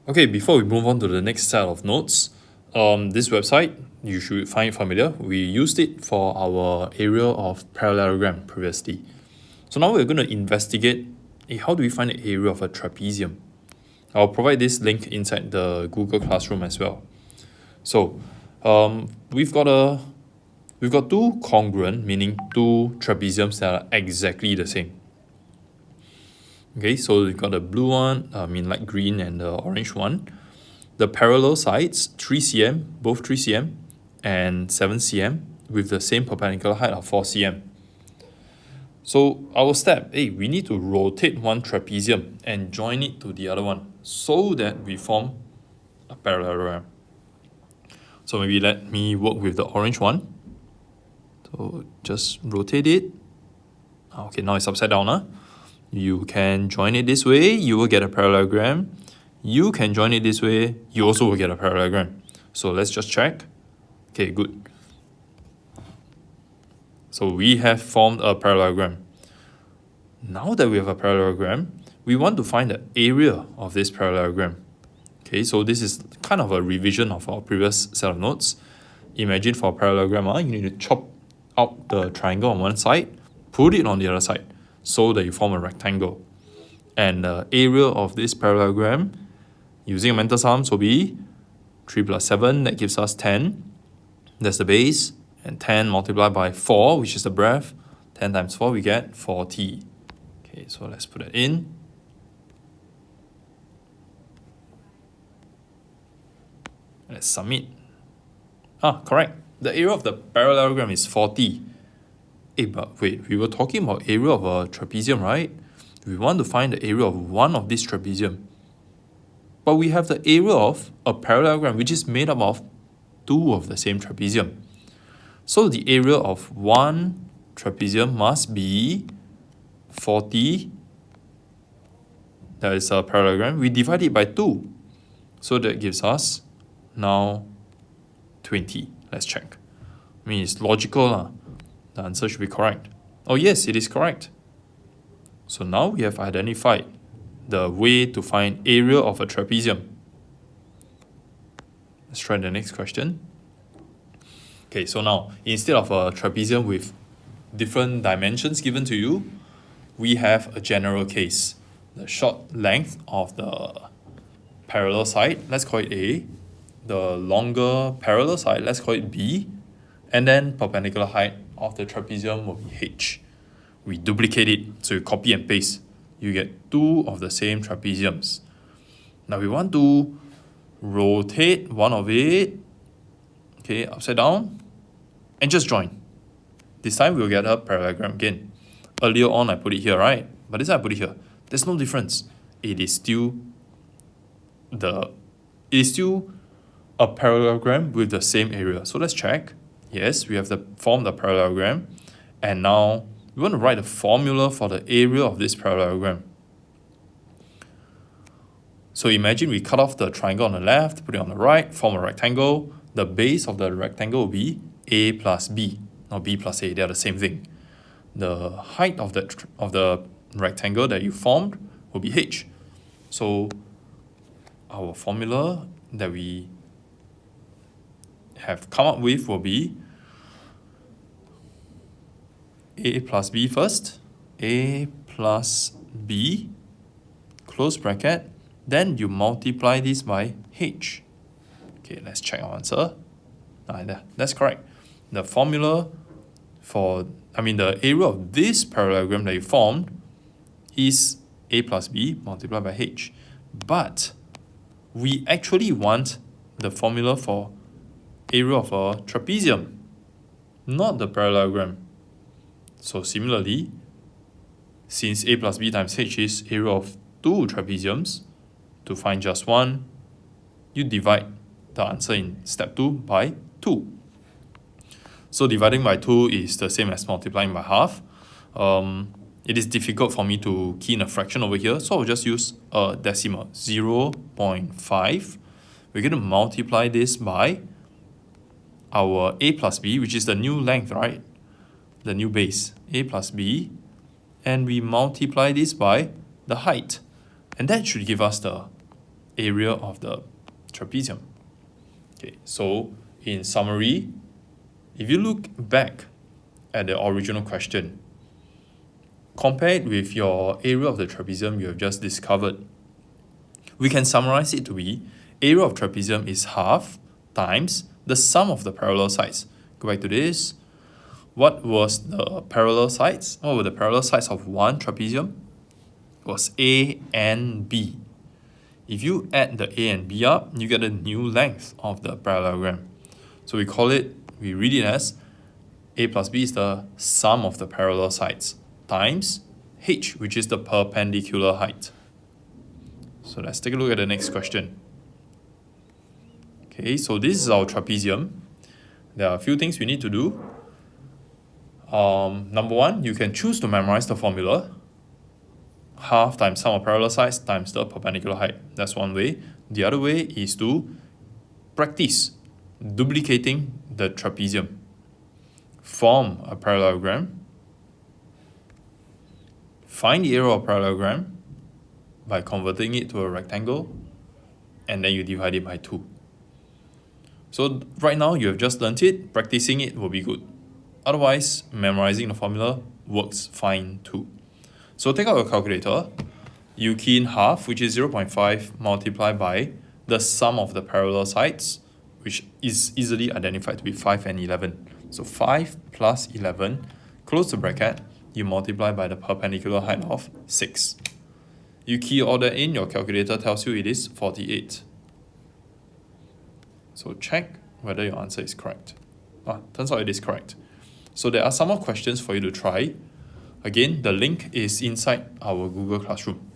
Okay, before we move on to the next set of notes, this website, you should find it familiar. We used it for our area of parallelogram previously. So now we're going to investigate how do we find the area of a trapezium. I'll provide this link inside the Google Classroom as well. So we've got two congruent, meaning two trapeziums that are exactly the same. Okay, so we've got the blue one, light green, and the orange one. The parallel sides, 3 cm, both 3 cm, and 7 cm, with the same perpendicular height of 4 cm. So our step, we need to rotate one trapezium and join it to the other one so that we form a parallelogram. So maybe let me work with the orange one. So just rotate it. Okay, now it's upside down. You can join it this way, you will get a parallelogram. You can join it this way, you also will get a parallelogram. So let's just check. Okay, good. So we have formed a parallelogram. Now that we have a parallelogram, we want to find the area of this parallelogram. Okay, so this is kind of a revision of our previous set of notes. Imagine for a parallelogram, you need to chop out the triangle on one side, put it on the other side, so that you form a rectangle. And the area of this parallelogram, using a mental sums, will be 3 plus 7, that gives us 10. That's the base. And 10 multiplied by 4, which is the breadth. 10 times 4, we get 40. Okay, so let's put it in. Let's submit. Correct. The area of the parallelogram is 40. But wait, we were talking about area of a trapezium, right? We want to find the area of one of this trapezium. But we have the area of a parallelogram, which is made up of two of the same trapezium. So the area of one trapezium must be 40. That is a parallelogram. We divide it by 2. So that gives us now 20. Let's check. I mean, it's logical. The answer should be correct. Oh yes, it is correct. So now we have identified the way to find area of a trapezium. Let's try the next question. Okay, so now instead of a trapezium with different dimensions given to you, we have a general case. The short length of the parallel side, let's call it A. The longer parallel side, let's call it B. And then perpendicular height of the trapezium will be H. We duplicate it, so you copy and paste. You get two of the same trapeziums. Now we want to rotate one of it, okay, upside down, and just join. This time we'll get a parallelogram again. Earlier on I put it here, right? But this time I put it here. There's no difference. It is still a parallelogram with the same area. So let's check. Yes, we have formed the parallelogram, and now we want to write a formula for the area of this parallelogram. So imagine we cut off the triangle on the left, put it on the right, form a rectangle. The base of the rectangle will be A plus B, not B plus A, they are the same thing. The height of the rectangle that you formed will be H. So our formula that we have come up with will be A plus B first, A plus B, close bracket, then you multiply this by H. Okay, let's check our answer. That's correct. The formula for, the area of this parallelogram that you formed is A plus B multiplied by H. But we actually want the formula for area of a trapezium, not the parallelogram. So similarly, since A plus B times H is area of two trapeziums, to find just one, you divide the answer in step 2 by 2. So dividing by 2 is the same as multiplying by half. It is difficult for me to key in a fraction over here, so I'll just use a decimal, 0.5. We're going to multiply this by our A plus B, which is the new length, right? The new base, A plus B, and we multiply this by the height. And that should give us the area of the trapezium. Okay, so in summary, if you look back at the original question, compare it with your area of the trapezium you have just discovered. We can summarize it to be area of trapezium is half times the sum of the parallel sides. Go back to this. What was the parallel sides? What were the parallel sides of one trapezium? It was A and B. If you add the A and B up, you get a new length of the parallelogram. So we read it as A plus B is the sum of the parallel sides times H, which is the perpendicular height. So let's take a look at the next question. Okay, so this is our trapezium. There are a few things we need to do. Number one, you can choose to memorize the formula. Half times sum of parallel sides times the perpendicular height. That's one way. The other way is to practice duplicating the trapezium. Form a parallelogram. Find the area of parallelogram by converting it to a rectangle, and then you divide it by 2. So right now you have just learnt it. Practicing it will be good. Otherwise, memorizing the formula works fine too. So take out your calculator. You key in half, which is 0.5 multiplied by the sum of the parallel sides, which is easily identified to be 5 and 11. So 5 plus 11, close the bracket, you multiply by the perpendicular height of 6. You key all that in, your calculator tells you it is 48. So check whether your answer is correct. Turns out it is correct. So there are some more questions for you to try. Again, the link is inside our Google Classroom.